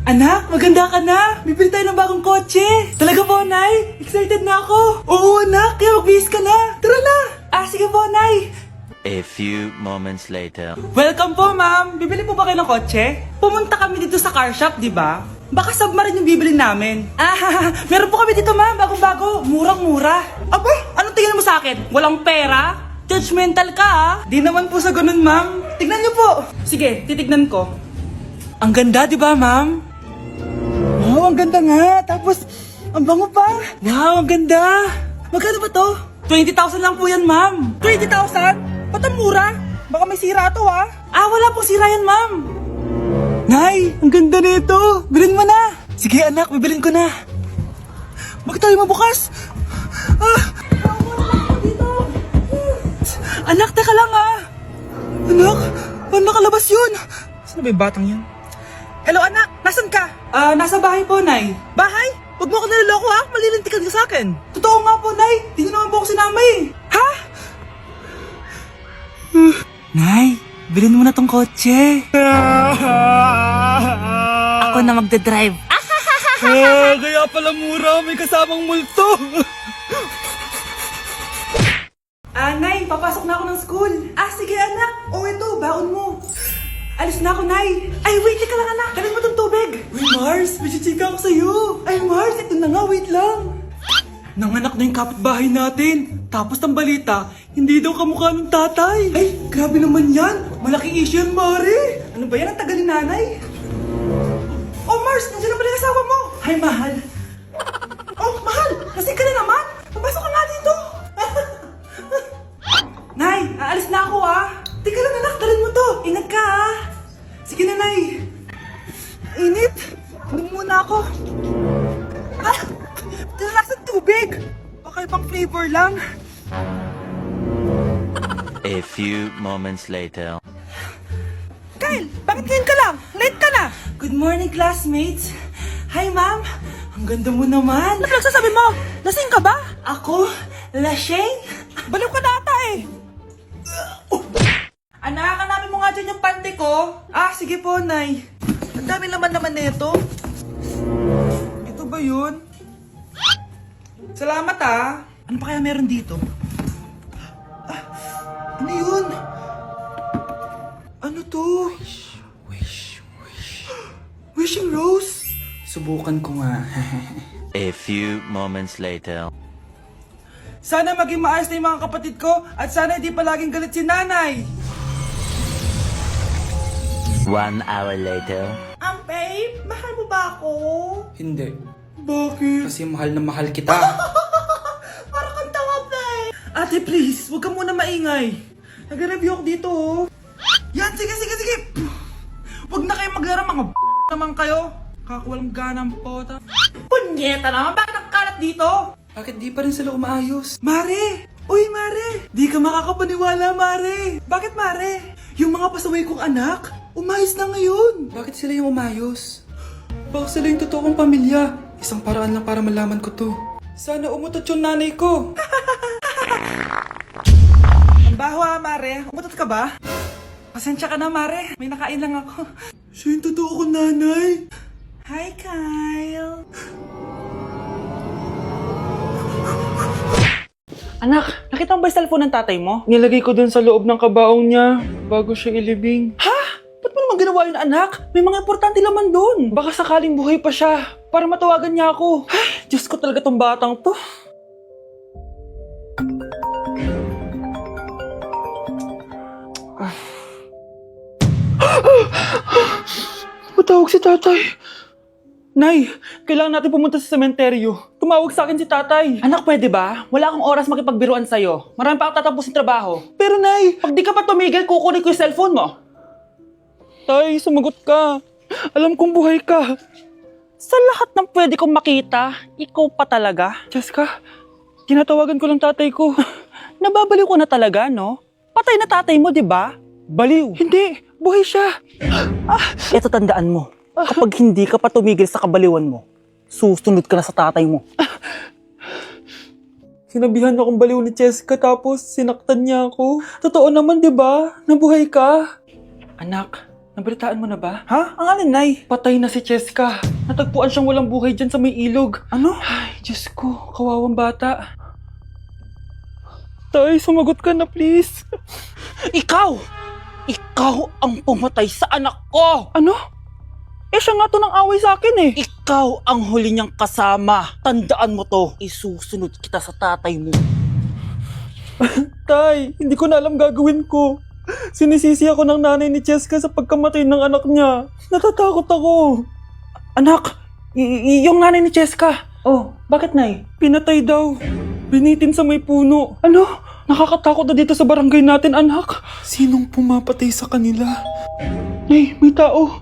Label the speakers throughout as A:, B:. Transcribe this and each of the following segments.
A: Anak, maganda ka na. Bibili tayo ng bagong kotse. Talaga po, Nay? Excited na ako. Oo, anak. Kaya magbihis ka na. Tara na. Sige po, Nay.
B: A few moments later.
A: Welcome po, ma'am. Bibili po ba kayo ng kotse? Pumunta kami dito sa car shop, di ba? Baka submarine yung bibili namin. Meron po kami dito, ma'am. Bagong-bago. Murang-mura. Aba, anong tingin mo sa akin? Walang pera? Judgmental ka, ah. Di naman po sa ganun, ma'am. Tignan niyo po. Sige, titignan ko. Ang ganda, di ba, ma'am? Wow, ang ganda nga. Tapos, ang bango pa. Wow, ang ganda. Magkano ba to? 20,000 lang po yan, ma'am. 20,000? Ba't ang mura? Baka may sira to, ah. Wala pong sira yan, ma'am. Nay, ang ganda nito. Bilhin mo na. Sige, anak, bibilin ko na. Bakit tayo mabukas? Anak, teka lang, ah. Anak, paano nakalabas yun? Saan ba yung batang yun? Hello, anak. Nasaan ka? Nasa bahay po, Nay. Bahay? Huwag mo ako naloloko, ha? Malilintikan ka sa akin. Totoo nga po, Nay. Di niyo naman po ako sinama, eh. Ha? Nay, bilhin mo na tong kotse. Ako na magdadrive. Kaya pala mura. May kasamang multo. Nay, papasok na ako ng school. Sige, anak. Ito, baon mo. Alis na ako, Nay. Wait, teka lang, anak. Kanin mo tong tubig. Uy, Mars, may chichika ako sa'yo. Mars, ito na nga, wait lang. Nanganak na yung kapitbahay natin. Tapos ng balita, hindi daw kamukha ng tatay. Grabe naman yan. Malaking issue yan, Mari. Ano ba yan? Ang tagal ni nanay. Oh, Mars, nandiyan na pala yung asawa mo. Hi, mahal. Oh, mahal, lasing ka na naman. Papasok ka nga dito. Nay, aalis na ako, ah. Teka lang, anak, dalhin mo to. Ingat ka, ah. Sige na, Nay. Init. Inom muna ako. Lasang tubig. Baka ibang flavor lang.
B: A few moments later.
A: Kyle, bakit ngayon ka lang? Late ka na. Good morning, classmates. Hi, ma'am. Ang ganda mo naman. Ano nagsasabi mo? Lasing ka ba? Ako? Lasing? Baliw ka na ata, eh. Anak, hanapin mo nga dyan yung pante ko. Sige po, Nay. Ang dami naman nito. Ito ba yun? Salamat, ah. Ano pa kaya meron dito? Ano yun? Ano to? Wishing rose? Subukan ko nga.
B: A few moments later.
A: Sana maging maayos na yung mga kapatid ko at sana hindi palaging galit si nanay.
B: 1 hour later.
A: Babe, mahal mo ba ako?
C: Hindi.
A: Bakit?
C: Kasi mahal na mahal kita.
A: Parang kang tanga, babe. Ate, please, huwag ka muna maingay. Nag-review ako dito, oh. Yan, sige. Huwag na kayo maglaro, mga naman kayo. Kakawalang ganang pota. Punyeta naman, bakit nagkalat dito?
C: Bakit di pa rin sila umaayos?
A: Mare! Uy, Mare! Di ka makakapaniwala, Mare! Bakit, Mare? Yung mga pasaway kong anak, umayos na ngayon.
C: Bakit sila yung umayos? Baka sila yung totoong pamilya. Isang paraan lang para malaman ko to. Sana umutot yung nanay ko.
A: Ang baho, Mare. Umutot ka ba? Pasensya ka na, Mare. May nakain lang ako. Siya yung totoo kong nanay. Hi, Kyle.
D: Anak, nakita mo ba yung cellphone ng tatay mo?
C: Nilagay ko dun sa loob ng kabaong niya bago siya ilibing.
D: Ha? Ba't mo naman ginawa yun, anak? May mga importante laman dun.
C: Baka sakaling buhay pa siya para matawagan niya ako.
D: Ay, Diyos ko talaga tong batang to.
C: Matawag si tatay.
D: Nay, kailangan natin pumunta sa sementeryo. Tumawag sa akin si tatay. Anak, pwede ba? Wala akong oras makipagbiruan sa'yo. Marami pa akong tatapusin trabaho.
C: Pero nay,
D: Pag di ka pa tumigil, kukunin ko yung cellphone mo.
C: tay, sumagot ka. Alam kong buhay ka.
D: Sa lahat ng pwede kong makita, ikaw pa talaga.
C: Jessica, tinatawagan ko lang tatay ko.
D: Nababaliw ko na talaga, no? Patay na tatay mo, di ba? Baliw.
C: Hindi, buhay siya.
D: Ito tandaan mo. Kapag hindi ka pa tumigil sa kabaliwan mo, susunod ka na sa tatay mo.
C: Sinabihan akong baliw ni Jessica tapos sinaktan niya ako. Totoo naman, di ba? Nabuhay ka.
D: Anak, Nabalitaan mo na ba? Ha? Ang alin, Nay? Patay na si Cheska. Natagpuan siyang walang buhay dyan sa may ilog. Ano? Ay, Diyos ko. Kawawang bata. Tay, sumagot ka na, please. Ikaw! Ikaw ang pumatay sa anak ko! Ano? Eh, siya nga to ng away sa akin eh. Ikaw ang huli niyang kasama. Tandaan mo to. Isusunod kita sa tatay mo. Tay, hindi ko na alam gagawin ko. Sinisisi ako ng nanay ni Cheska sa pagkamatay ng anak niya. Natatakot ako. Anak, yung nanay ni Cheska. Oh, bakit, Nay? Pinatay daw. Binitin sa may puno. Ano? Nakakatakot na dito sa barangay natin, anak.
C: Sinong pumapatay sa kanila?
D: Nay, may tao.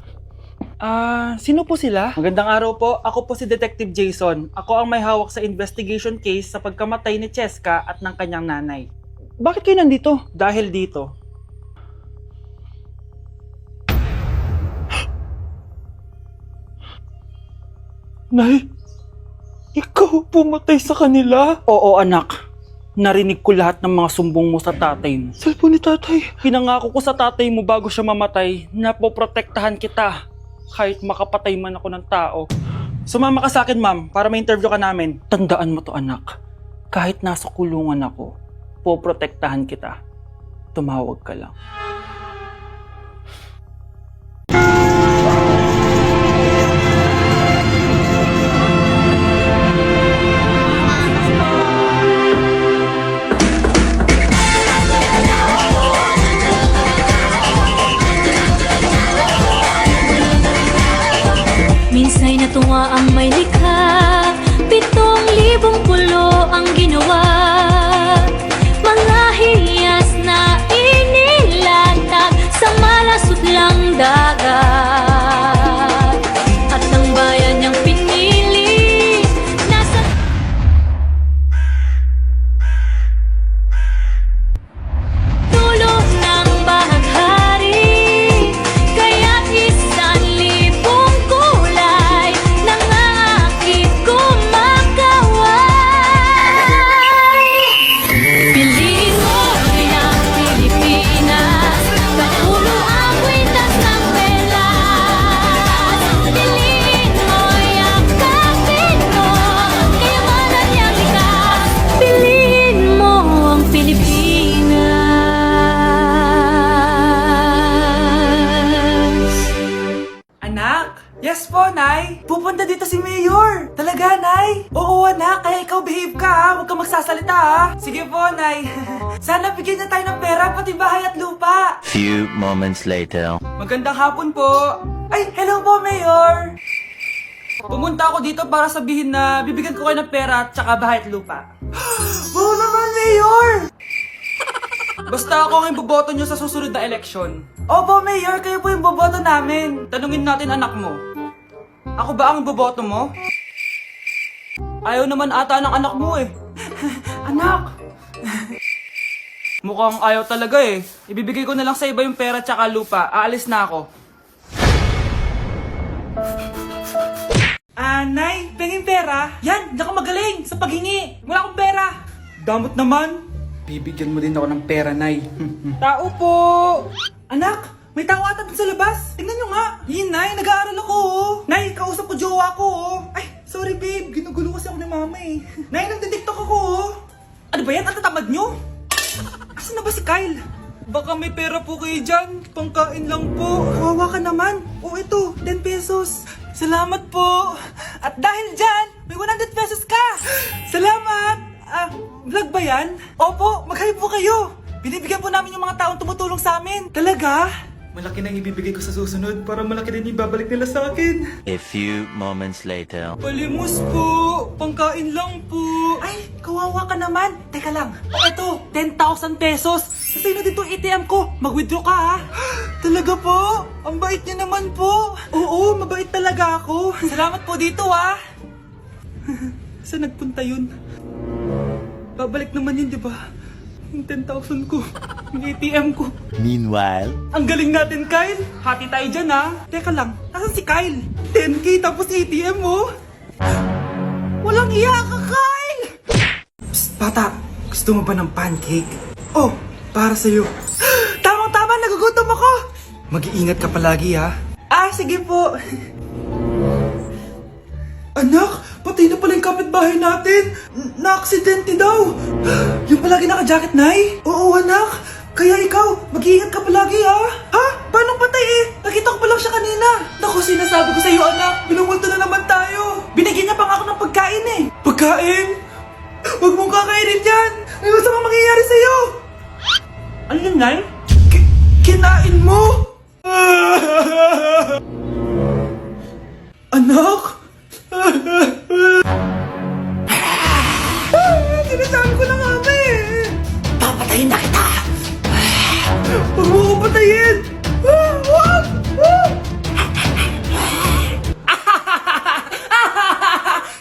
D: Sino po sila? Magandang araw po. Ako po si Detective Jason. Ako ang may hawak sa investigation case sa pagkamatay ni Cheska at ng kanyang nanay. Bakit kayo nandito? Dahil dito. Nay, ikaw pumatay sa kanila? Oo, anak. Narinig ko lahat ng mga sumbong mo sa tatay mo. Cellphone ni tatay. Pinangako ko sa tatay mo bago siya mamatay na poprotektahan kita kahit makapatay man ako ng tao. Sumama ka sa akin, ma'am, para ma-interview ka namin. Tandaan mo to, anak. Kahit nasa kulungan ako, poprotektahan kita. Tumawag ka lang.
E: Minsa'y natuwa ang may likha, 7,000 pulo ang ginawa. Mga hiyas na inilatag sa malasudlang dagat. At ang bayan niyang pinili, nasa dulo ng bahaghari. Kaya't 1,000 kulay nangangakit kumakaway. Piliin mo rin ang Pilipinas, kapulo ang kwintas ng pelas. Piliin mo, yakapin mo, kayamanan niyang likas. Piliin mo ang Pilipinas.
A: Anak? Yes po, Nay. Pupunta dito si Mayor. Talaga, Nay? Oo, anak. Kaya ikaw behave ka, ha? Huwag kang magsasalita, ha? Sige po, Nay. Sana bigyan niya tayo ng pera, pati bahay at lupa.
B: Few moments later.
A: Magandang hapon po. Ay, hello po, Mayor. Pumunta ako dito para sabihin na bibigyan ko kayo ng pera at saka bahay at lupa. Oo naman, Mayor! Basta ako ang iboboto nyo sa susunod na eleksyon. Opo, Mayor, kayo po yung boboto namin. Tanungin natin anak mo. Ako ba ang boboto mo? Ayaw naman ata ng anak mo eh. Anak! Mukhang ayaw talaga eh. Ibibigay ko na lang sa iba yung pera tsaka lupa. Aalis na ako. Nay, penging pera? Yan, di ako magaling sa paghingi. Wala akong pera. Damot naman.
C: Bibigyan mo din ako ng pera, Nay.
A: Tao po! Anak, may tao ata dun sa labas. Tingnan nyo nga. Yun, Nay, nag-aaral ako, oh. Nay, kausap ko jowa ko, oh. Ay, sorry, babe. Ginugulo kasi ako ni mama, eh. Nay, nagtitiktok ako, oh. Ano ba yan? Ang tatamad nyo? Asan na ba si Kyle? Baka may pera po kayo dyan. Pangkain lang po. Kawawa ka naman. O ito, 10 pesos. Salamat po. At dahil dyan, may 100 pesos ka. Salamat. Vlog ba yan? Opo, mag-hype po kayo. Binibigyan po namin yung mga taong tumutulong sa amin. Talaga?
C: Malaki na ibibigay ko sa susunod para malaki din ibabalik nila sa akin.
B: A few moments later.
A: Palimos po. Pangkain lang po. Ay, kawawa ka naman. Teka lang. O ito, 10,000 pesos. Sasay na dito ATM ko. Mag-withdraw ka, ha? Talaga po? Ang bait niya naman po. Oo, mabait talaga ako. Salamat po dito, ha? Saan nagpunta yun? Babalik naman yun, di ba? Yung 10,000 ko. Yung ATM ko.
B: Meanwhile.
A: Ang galing natin, Kyle. Hati tayo dyan, ha? Teka lang, nasan si Kyle? 10K tapos ATM mo? Walang iya ka, Kyle!
C: Psst, bata. Gusto mo ba ng pancake? Oh, para sa'yo.
A: Tamang-tama, nagugutom ako!
C: Mag-iingat ka palagi ha.
A: Ah, sige po.
C: Anak, patay na pala yung kapitbahay natin. Na-aksidente daw. Yung palagi naka-jacket, Nay? Oo, anak. Kaya ikaw, mag-iingat ka palagi ha.
A: Ha? Paano patay eh? Nakita ko pa lang siya kanina. Naku, sinasabi ko sa iyo anak, binumulto na naman tayo. Binigyan niya pa nga ako ng pagkain eh.
C: Pagkain? Huwag mong kakainin yan. Ano gusto mong mangyayari sa'yo?
A: Ano yun, Nay?
C: Kinain mo? Anak? Sinasabi ko na nga ba eh.
A: Papatayin na kita.
C: Huwag mo ko patayin. Huwag!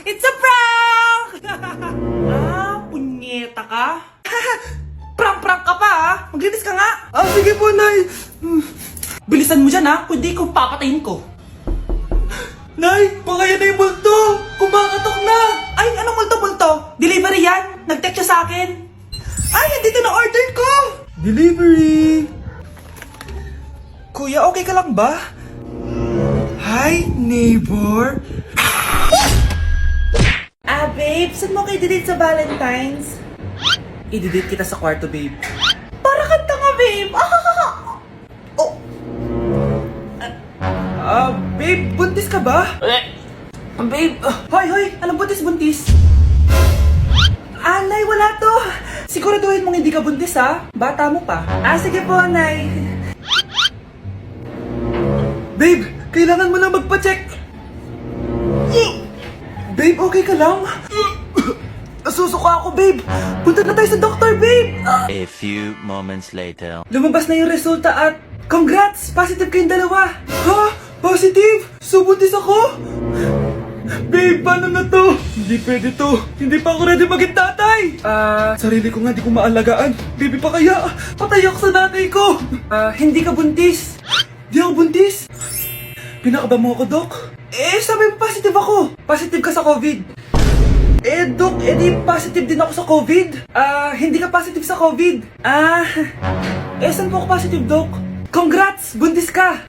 A: It's a prank! Punyeta ka? Prank-prank ka pa ha? Maglinis ka nga.
C: Sige po, Nay.
A: Bilisan mo dyan ha, kundi ko papatayin ko.
C: Nay, baka yan na yung multo. Kumakatok na.
A: Ay, anong multo-multo? Delivery yan? Nag-text siya sa akin. Ay, nandito na order ko!
C: Delivery. Kuya, okay ka lang ba? Hi, neighbor.
A: Babe, saan mo kayo delete sa Valentine's? I-delete kita sa kwarto, babe. Para kanta nga, babe! Oh!
C: Babe, buntis ka ba?
A: Babe! Hoy! Anong buntis? Nay, wala to! Siguraduhin mong hindi ka buntis, ha? Bata mo pa. Sige po, Nay.
C: Babe, kailangan mo na magpa-check. Babe, okay ka lang?
A: Nasusuka ako, babe! Punta na tayo sa doktor, babe!
B: A few moments later.
A: Lumabas na yung resulta at congrats! Positive kayong dalawa!
C: Ha? Positive? So, buntis ako? Babe, paano na to? Hindi pwede to. Hindi pa ako ready maging tatay. Sarili ko nga di ko maalagaan. Baby pa kaya? Patay ako sa nanay ko.
A: Hindi ka buntis.
C: Di ako buntis? Pinakaba mo ako, Dok?
A: Sabi mo positive ako. Positive ka sa COVID.
C: Dok, di positive din ako sa COVID.
A: Hindi ka positive sa COVID. Saan po ako positive, Doc? Congrats! Buntis ka!